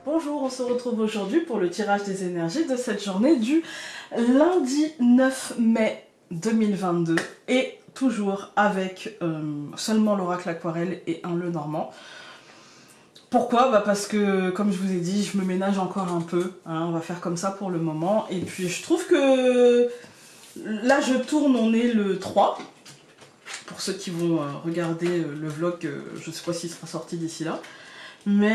Bonjour, on se retrouve aujourd'hui pour le tirage des énergies de cette journée du lundi 9 mai 2022 et toujours avec seulement l'oracle aquarelle et un Lenormand. Pourquoi? Parce que, comme je vous ai dit, je me ménage encore un peu, hein, on va faire comme ça pour le moment. Et puis je trouve que là je tourne, on est le 3. Pour ceux qui vont regarder le vlog, je ne sais pas s'il sera sorti d'ici là. Mais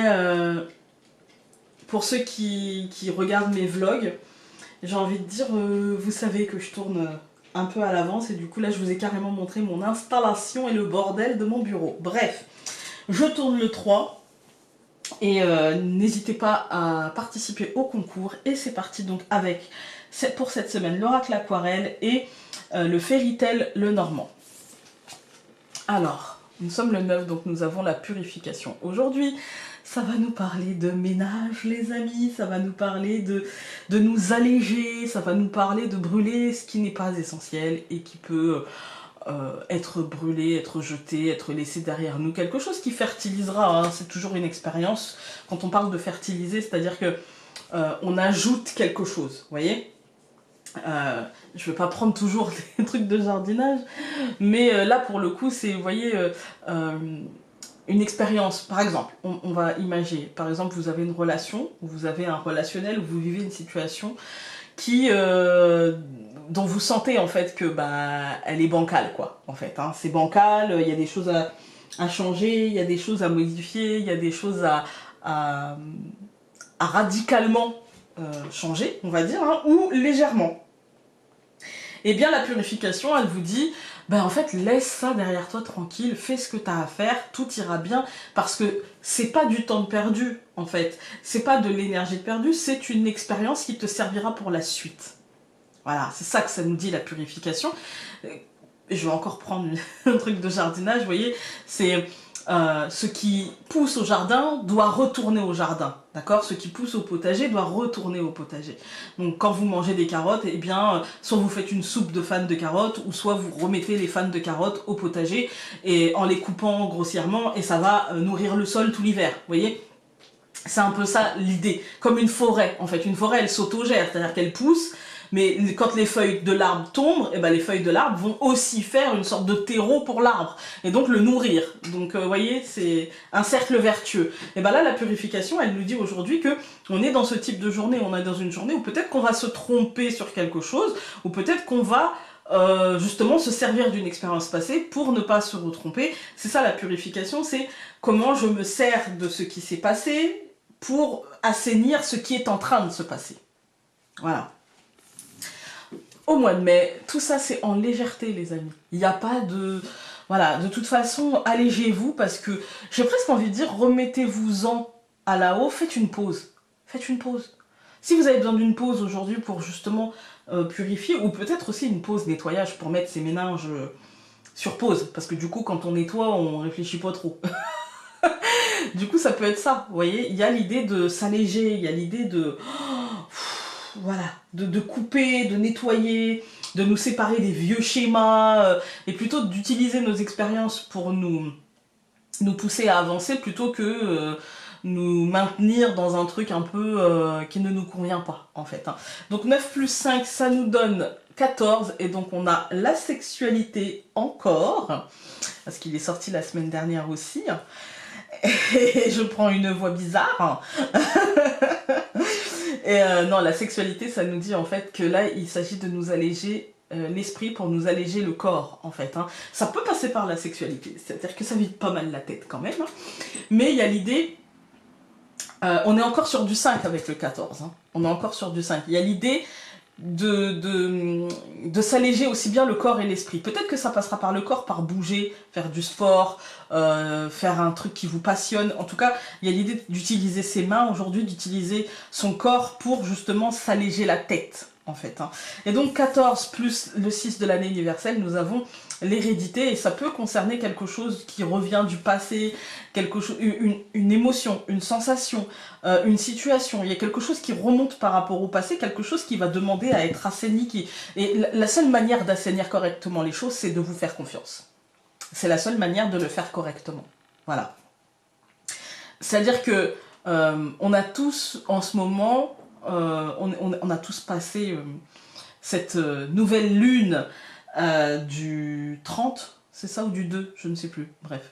pour ceux qui regardent mes vlogs, j'ai envie de dire, vous savez que je tourne un peu à l'avance. Et du coup là je vous ai carrément montré mon installation et le bordel de mon bureau. Bref, je tourne le 3. Et n'hésitez pas à participer au concours. Et c'est parti donc avec, pour cette semaine, l'oracle aquarelle et le fairy tale Lenormand. Alors, nous sommes le 9, donc nous avons la purification. Aujourd'hui, ça va nous parler de ménage, les amis, ça va nous parler de nous alléger, ça va nous parler de brûler ce qui n'est pas essentiel et qui peut être brûlé, être jeté, être laissé derrière nous. Quelque chose qui fertilisera, hein, c'est toujours une expérience. Quand on parle de fertiliser, c'est-à-dire que on ajoute quelque chose, vous voyez. Je ne vais pas prendre toujours des trucs de jardinage, mais là pour le coup c'est, vous voyez, une expérience. Par exemple, on va imaginer, par exemple vous avez une relation, ou vous avez un relationnel, ou vous vivez une situation qui, dont vous sentez en fait que elle est bancale quoi, en fait, hein. C'est bancal, il y a des choses à changer, il y a des choses à modifier, il y a des choses à radicalement changer, on va dire, hein, ou légèrement. Et bien la purification, elle vous dit, en fait laisse ça derrière toi tranquille, fais ce que tu as à faire, tout ira bien, parce que c'est pas du temps perdu en fait, c'est pas de l'énergie perdue, c'est une expérience qui te servira pour la suite. Voilà, c'est ça que ça nous dit la purification. Je vais encore prendre un truc de jardinage, vous voyez, c'est ce qui pousse au jardin doit retourner au jardin, d'accord? Ce qui pousse au potager doit retourner au potager. Donc quand vous mangez des carottes, eh bien, soit vous faites une soupe de fans de carottes, ou soit vous remettez les fans de carottes au potager, et en les coupant grossièrement, et ça va nourrir le sol tout l'hiver, vous voyez? C'est un peu ça l'idée, comme une forêt, en fait. Une forêt, elle s'autogère, c'est-à-dire qu'elle pousse, mais quand les feuilles de l'arbre tombent, eh les feuilles de l'arbre vont aussi faire une sorte de terreau pour l'arbre, et donc le nourrir. Donc, vous voyez, c'est un cercle vertueux. Et là, la purification, elle nous dit aujourd'hui que on est dans ce type de journée, on est dans une journée où peut-être qu'on va se tromper sur quelque chose, ou peut-être qu'on va justement se servir d'une expérience passée pour ne pas se retromper. C'est ça la purification, c'est comment je me sers de ce qui s'est passé pour assainir ce qui est en train de se passer. Voilà. Au mois de mai, tout ça c'est en légèreté les amis. Il n'y a pas de... Voilà, de toute façon, allégez-vous parce que j'ai presque envie de dire, remettez-vous-en à la-haut, faites une pause. Faites une pause. Si vous avez besoin d'une pause aujourd'hui pour justement purifier, ou peut-être aussi une pause nettoyage pour mettre ses méninges sur pause, parce que du coup quand on nettoie, on réfléchit pas trop. Du coup ça peut être ça, vous voyez, il y a l'idée de s'alléger, il y a l'idée de... voilà, de couper, de nettoyer, de nous séparer des vieux schémas, et plutôt d'utiliser nos expériences pour nous pousser à avancer plutôt que nous maintenir dans un truc un peu qui ne nous convient pas en fait, hein. Donc 9 plus 5, ça nous donne 14, et donc on a la sexualité encore, parce qu'il est sorti la semaine dernière aussi, et je prends une voix bizarre. Et non, la sexualité, ça nous dit en fait que là, il s'agit de nous alléger l'esprit pour nous alléger le corps, en fait, hein. Ça peut passer par la sexualité, c'est-à-dire que ça vide pas mal la tête quand même, hein. Mais il y a l'idée, on est encore sur du 5 avec le 14, hein. On est encore sur du 5. Il y a l'idée de s'alléger aussi bien le corps et l'esprit. Peut-être que ça passera par le corps, par bouger, faire du sport, faire un truc qui vous passionne. En tout cas, il y a l'idée d'utiliser ses mains aujourd'hui, d'utiliser son corps pour justement s'alléger la tête, en fait, hein. Et donc 14 plus le 6 de l'année universelle, nous avons l'hérédité, et ça peut concerner quelque chose qui revient du passé, quelque chose, une émotion, une sensation, une situation. Il y a quelque chose qui remonte par rapport au passé, quelque chose qui va demander à être assaini. Et la seule manière d'assainir correctement les choses, c'est de vous faire confiance. C'est la seule manière de le faire correctement. Voilà. C'est-à-dire que On a tous, en ce moment, on a tous passé cette nouvelle lune du 30, c'est ça, ou du 2, je ne sais plus, bref.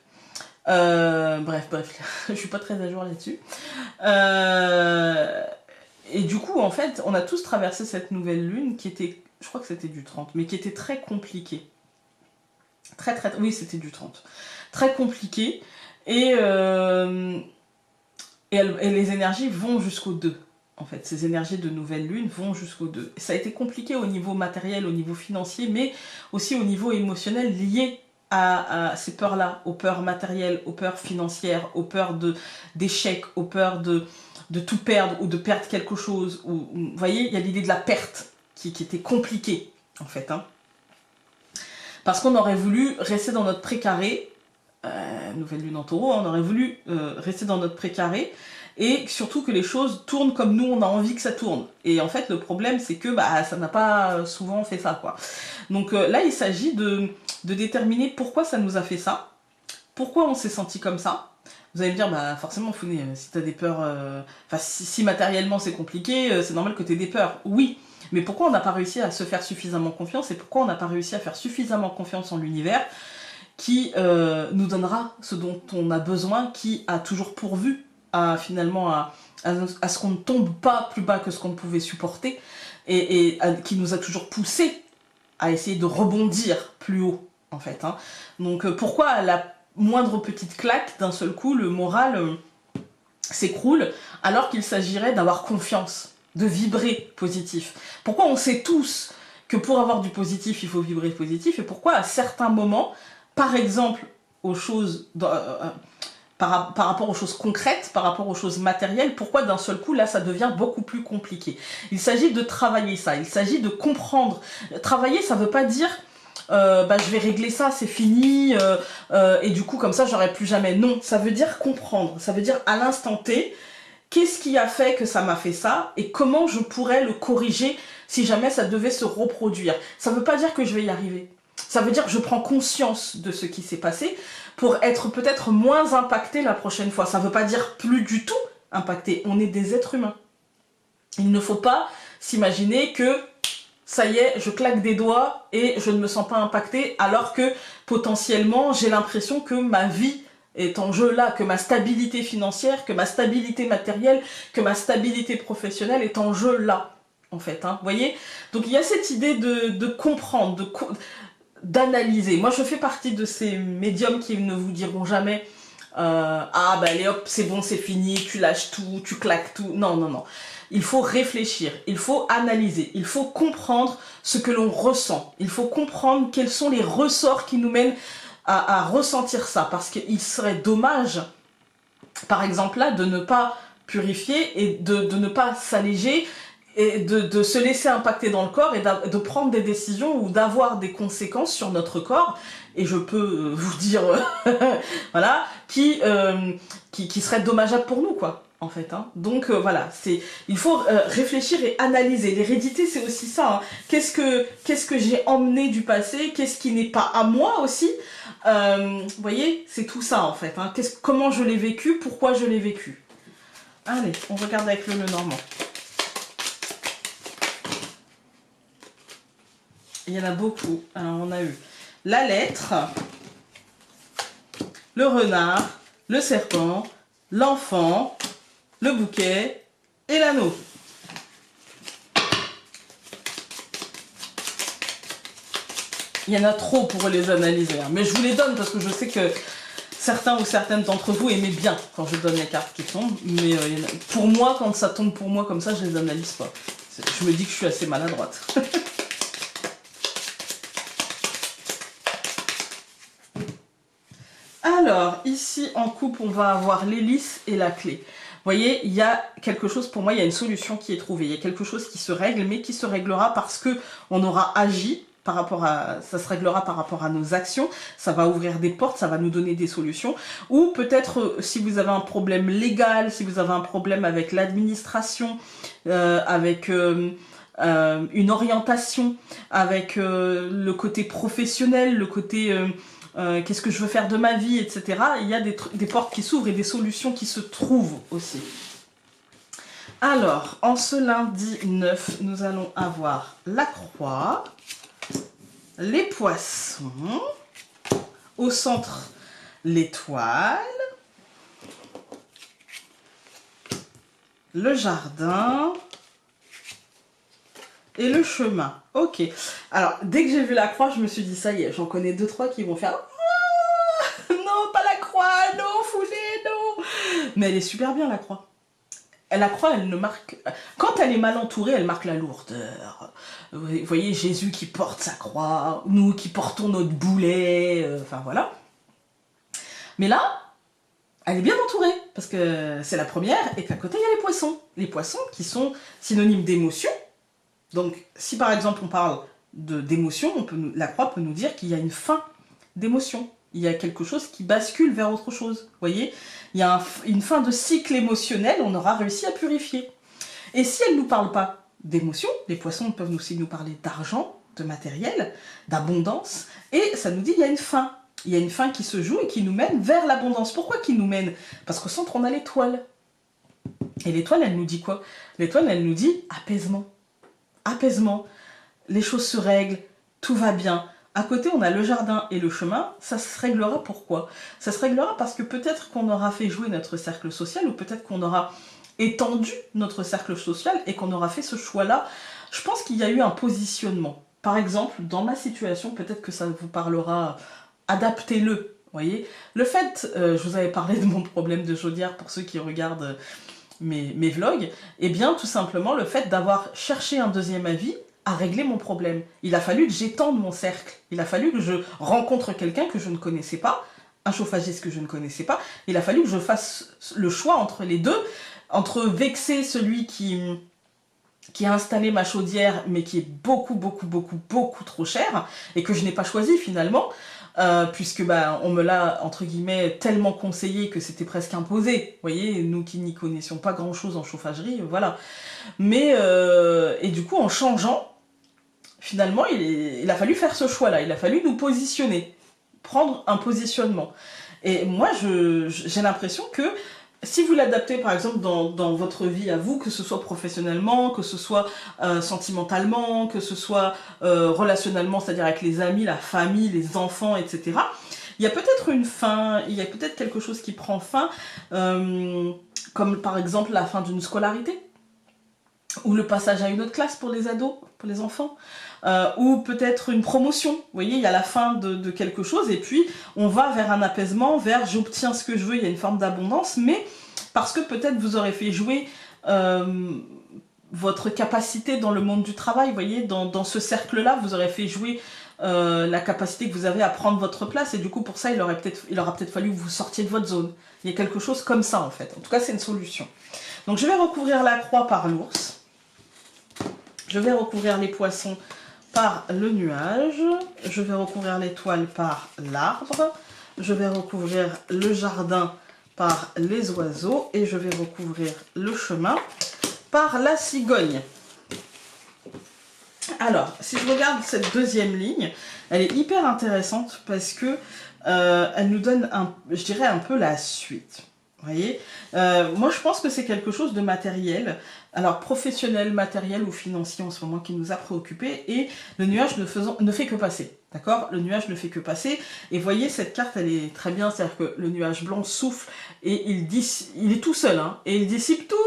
Bref, je suis pas très à jour là-dessus. Et du coup, en fait, on a tous traversé cette nouvelle lune qui était, je crois que c'était du 30, mais qui était très compliquée. Oui, c'était du 30. Très compliquée. Et, et les énergies vont jusqu'au 2. En fait, ces énergies de nouvelle lune vont jusqu'au 2. Ça a été compliqué au niveau matériel, au niveau financier, mais aussi au niveau émotionnel lié à ces peurs-là, aux peurs matérielles, aux peurs financières, aux peurs d'échec, aux peurs de tout perdre ou de perdre quelque chose. Vous voyez, il y a l'idée de la perte qui était compliquée, en fait. Hein. Parce qu'on aurait voulu rester dans notre précaré, nouvelle lune en taureau, on aurait voulu rester dans notre précaré, et surtout que les choses tournent comme nous on a envie que ça tourne. Et en fait le problème c'est que ça n'a pas souvent fait ça, quoi. Donc là il s'agit de déterminer pourquoi ça nous a fait ça, pourquoi on s'est senti comme ça. Vous allez me dire, forcément Founé, si t'as des peurs, si matériellement c'est compliqué, c'est normal que t'aies des peurs. Oui, mais pourquoi on n'a pas réussi à se faire suffisamment confiance, et pourquoi on n'a pas réussi à faire suffisamment confiance en l'univers qui nous donnera ce dont on a besoin, qui a toujours pourvu finalement à ce qu'on ne tombe pas plus bas que ce qu'on pouvait supporter, et qui nous a toujours poussé à essayer de rebondir plus haut, en fait. Hein. Donc pourquoi à la moindre petite claque, d'un seul coup, le moral s'écroule, alors qu'il s'agirait d'avoir confiance, de vibrer positif. Pourquoi on sait tous que pour avoir du positif, il faut vibrer positif, et pourquoi à certains moments, par exemple, aux choses, par rapport aux choses concrètes, par rapport aux choses matérielles, pourquoi d'un seul coup, là, ça devient beaucoup plus compliqué. Il s'agit de travailler ça, il s'agit de comprendre. Travailler, ça veut pas dire, je vais régler ça, c'est fini, et du coup, comme ça, j'aurai plus jamais. Non, ça veut dire comprendre, ça veut dire à l'instant T, qu'est-ce qui a fait que ça m'a fait ça, et comment je pourrais le corriger si jamais ça devait se reproduire. Ça veut pas dire que je vais y arriver. Ça veut dire que je prends conscience de ce qui s'est passé pour être peut-être moins impacté la prochaine fois. Ça ne veut pas dire plus du tout impacté. On est des êtres humains. Il ne faut pas s'imaginer que ça y est, je claque des doigts et je ne me sens pas impacté, alors que potentiellement j'ai l'impression que ma vie est en jeu là, que ma stabilité financière, que ma stabilité matérielle, que ma stabilité professionnelle est en jeu là, en fait. Hein, vous voyez? Donc il y a cette idée de comprendre, d'analyser. Moi, je fais partie de ces médiums qui ne vous diront jamais allez hop, c'est bon, c'est fini, tu lâches tout, tu claques tout. Non, non, non. Il faut réfléchir, il faut analyser, il faut comprendre ce que l'on ressent. Il faut comprendre quels sont les ressorts qui nous mènent à ressentir ça. Parce qu'il serait dommage, par exemple là, de ne pas purifier et de ne pas s'alléger, et de se laisser impacter dans le corps et de prendre des décisions ou d'avoir des conséquences sur notre corps, et je peux vous dire voilà, qui serait dommageable pour nous, quoi, en fait. Hein. Donc voilà, il faut réfléchir et analyser. L'hérédité, c'est aussi ça. Hein. Qu'est-ce que j'ai emmené du passé, qu'est-ce qui n'est pas à moi aussi. Vous voyez, c'est tout ça, en fait. Hein. Comment je l'ai vécu, pourquoi je l'ai vécu. Allez, on regarde avec le Normand. Il y en a beaucoup. Alors, on a eu la lettre, le renard, le serpent, l'enfant, le bouquet et l'anneau. Il y en a trop pour les analyser, hein. Mais je vous les donne parce que je sais que certains ou certaines d'entre vous aimaient bien quand je donne les cartes qui tombent. Mais pour moi, quand ça tombe pour moi comme ça, je les analyse pas. Je me dis que je suis assez maladroite. Alors, ici en coupe, on va avoir l'hélice et la clé. Vous voyez, il y a quelque chose, pour moi, il y a une solution qui est trouvée. Il y a quelque chose qui se règle, mais qui se réglera parce que on aura agi par rapport à... Ça se réglera par rapport à nos actions, ça va ouvrir des portes, ça va nous donner des solutions. Ou peut-être, si vous avez un problème légal, si vous avez un problème avec l'administration, avec... une orientation, avec le côté professionnel, le côté qu'est-ce que je veux faire de ma vie, etc. Il y a des portes qui s'ouvrent et des solutions qui se trouvent aussi. Alors, en ce lundi 9, nous allons avoir la croix, les poissons, au centre l'étoile, le jardin et le chemin. Ok. Alors, dès que j'ai vu la croix, je me suis dit, ça y est, j'en connais 2-3 qui vont faire « Non, pas la croix, non, Foulée, non !» Mais elle est super bien, la croix. La croix, elle ne marque... Quand elle est mal entourée, elle marque la lourdeur. Vous voyez, Jésus qui porte sa croix, nous qui portons notre boulet, enfin voilà. Mais là, elle est bien entourée, parce que c'est la première, et qu'à côté, il y a les poissons. Les poissons qui sont synonymes d'émotion. Donc, si par exemple on parle d'émotion, la croix peut nous dire qu'il y a une fin d'émotion. Il y a quelque chose qui bascule vers autre chose. Vous voyez, il y a une fin de cycle émotionnel, on aura réussi à purifier. Et si elle ne nous parle pas d'émotion, les poissons peuvent aussi nous parler d'argent, de matériel, d'abondance, et ça nous dit qu'il y a une fin. Il y a une fin qui se joue et qui nous mène vers l'abondance. Pourquoi qui nous mène? Parce qu'au centre, on a l'étoile. Et l'étoile, elle nous dit quoi? L'étoile, elle nous dit apaisement. Apaisement. Les choses se règlent, tout va bien. À côté, on a le jardin et le chemin. Ça se réglera pourquoi? Ça se réglera parce que peut-être qu'on aura fait jouer notre cercle social ou peut-être qu'on aura étendu notre cercle social et qu'on aura fait ce choix-là. Je pense qu'il y a eu un positionnement. Par exemple, dans ma situation, peut-être que ça vous parlera, adaptez-le. Voyez, le fait, je vous avais parlé de mon problème de chaudière pour ceux qui regardent mes vlogs, et bien tout simplement le fait d'avoir cherché un deuxième avis à régler mon problème. Il a fallu que j'étende mon cercle. Il a fallu que je rencontre quelqu'un que je ne connaissais pas, un chauffagiste que je ne connaissais pas. Il a fallu que je fasse le choix entre les deux, entre vexer celui qui a installé ma chaudière, mais qui est beaucoup trop cher, et que je n'ai pas choisi finalement, puisque on me l'a, entre guillemets, tellement conseillé que c'était presque imposé. Vous voyez, nous qui n'y connaissions pas grand-chose en chauffagerie, voilà. Mais, et du coup, en changeant, finalement, il a fallu faire ce choix-là, il a fallu nous positionner, prendre un positionnement. Et moi, j'ai l'impression que si vous l'adaptez, par exemple, dans votre vie à vous, que ce soit professionnellement, que ce soit sentimentalement, que ce soit relationnellement, c'est-à-dire avec les amis, la famille, les enfants, etc., il y a peut-être une fin, il y a peut-être quelque chose qui prend fin, comme par exemple la fin d'une scolarité, ou le passage à une autre classe pour les ados, pour les enfants, ou peut-être une promotion. Vous voyez, il y a la fin de quelque chose, et puis on va vers un apaisement, vers j'obtiens ce que je veux, il y a une forme d'abondance, mais parce que peut-être vous aurez fait jouer votre capacité dans le monde du travail, vous voyez, dans ce cercle-là, vous aurez fait jouer la capacité que vous avez à prendre votre place, et du coup pour ça il aura peut-être fallu que vous sortiez de votre zone. Il y a quelque chose comme ça en fait, en tout cas c'est une solution. Donc je vais recouvrir la croix par l'ours. Je vais recouvrir les poissons par le nuage, je vais recouvrir l'étoile par l'arbre, je vais recouvrir le jardin par les oiseaux et je vais recouvrir le chemin par la cigogne. Alors, si je regarde cette deuxième ligne, elle est hyper intéressante parce que elle nous donne, je dirais, un peu la suite. Vous voyez, moi je pense que c'est quelque chose de matériel, alors professionnel, matériel ou financier en ce moment qui nous a préoccupés, et le nuage ne fait que passer, d'accord? Le nuage ne fait que passer, et vous voyez cette carte elle est très bien, c'est-à-dire que le nuage blanc souffle et il est tout seul, hein, et il dissipe tous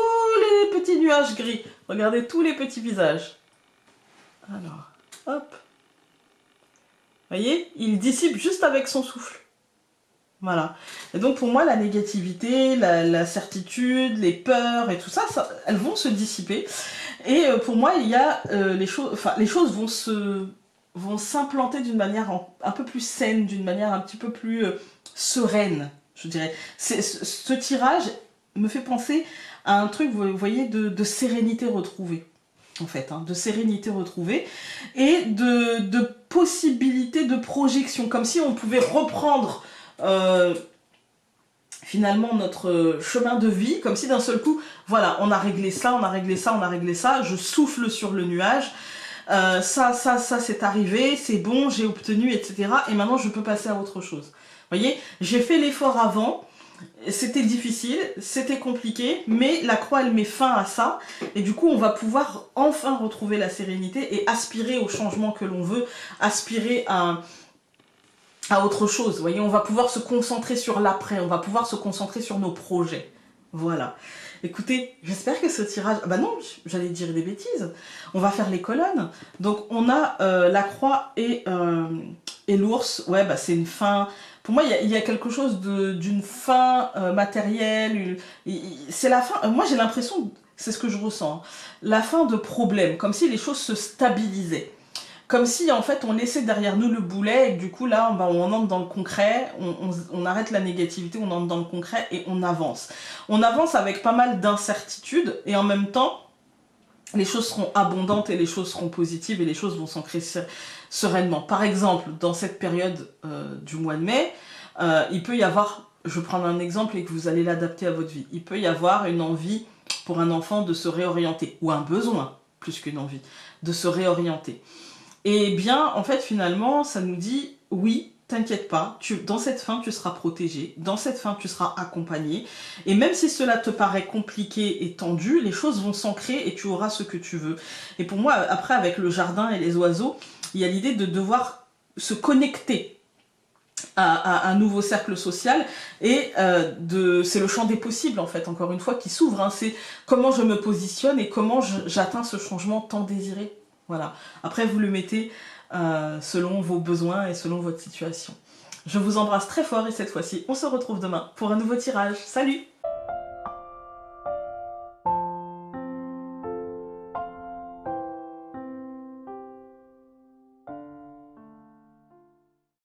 les petits nuages gris. Regardez tous les petits visages. Alors, hop. Vous voyez, il dissipe juste avec son souffle. Voilà. Et donc pour moi, la négativité, la certitude, les peurs et tout ça, elles vont se dissiper. Et pour moi, il y a les choses vont s'implanter d'une manière un peu plus saine, d'une manière un petit peu plus sereine, je dirais. Ce tirage me fait penser à un truc, vous voyez, de sérénité retrouvée. En fait, hein, de sérénité retrouvée et de possibilité de projection, comme si on pouvait reprendre finalement notre chemin de vie, comme si d'un seul coup, voilà, on a réglé ça, on a réglé ça, on a réglé ça, je souffle sur le nuage, ça c'est arrivé, c'est bon, j'ai obtenu, etc. Et maintenant je peux passer à autre chose. Vous voyez, j'ai fait l'effort avant, c'était difficile, c'était compliqué, mais la croix elle met fin à ça, et du coup on va pouvoir enfin retrouver la sérénité et aspirer au changement que l'on veut, aspirer à autre chose. Vous voyez, on va pouvoir se concentrer sur l'après, on va pouvoir se concentrer sur nos projets. Voilà. Écoutez, j'espère que ce tirage... Ah bah non, j'allais dire des bêtises. On va faire les colonnes. Donc on a la croix et l'ours. Ouais, bah c'est une fin... Pour moi, il y a quelque chose d'une fin matérielle. C'est la fin... moi, j'ai l'impression, c'est ce que je ressens, hein, la fin de problème, comme si les choses se stabilisaient. Comme si en fait on laissait derrière nous le boulet et du coup là on entre dans le concret, on arrête la négativité, on entre dans le concret et on avance. On avance avec pas mal d'incertitudes et en même temps les choses seront abondantes et les choses seront positives et les choses vont s'ancrer sereinement. Par exemple, dans cette période du mois de mai, il peut y avoir, je vais prendre un exemple et que vous allez l'adapter à votre vie, il peut y avoir une envie pour un enfant de se réorienter ou un besoin, plus qu'une envie, de se réorienter. Et bien, en fait, finalement, ça nous dit, oui, t'inquiète pas, dans cette fin, tu seras protégé, dans cette fin, tu seras accompagné, et même si cela te paraît compliqué et tendu, les choses vont s'ancrer et tu auras ce que tu veux. Et pour moi, après, avec le jardin et les oiseaux, il y a l'idée de devoir se connecter à un nouveau cercle social et c'est le champ des possibles en fait, encore une fois, qui s'ouvre, hein. C'est comment je me positionne et comment j'atteins ce changement tant désiré. Voilà. Après, vous le mettez selon vos besoins et selon votre situation. Je vous embrasse très fort et cette fois-ci, on se retrouve demain pour un nouveau tirage. Salut!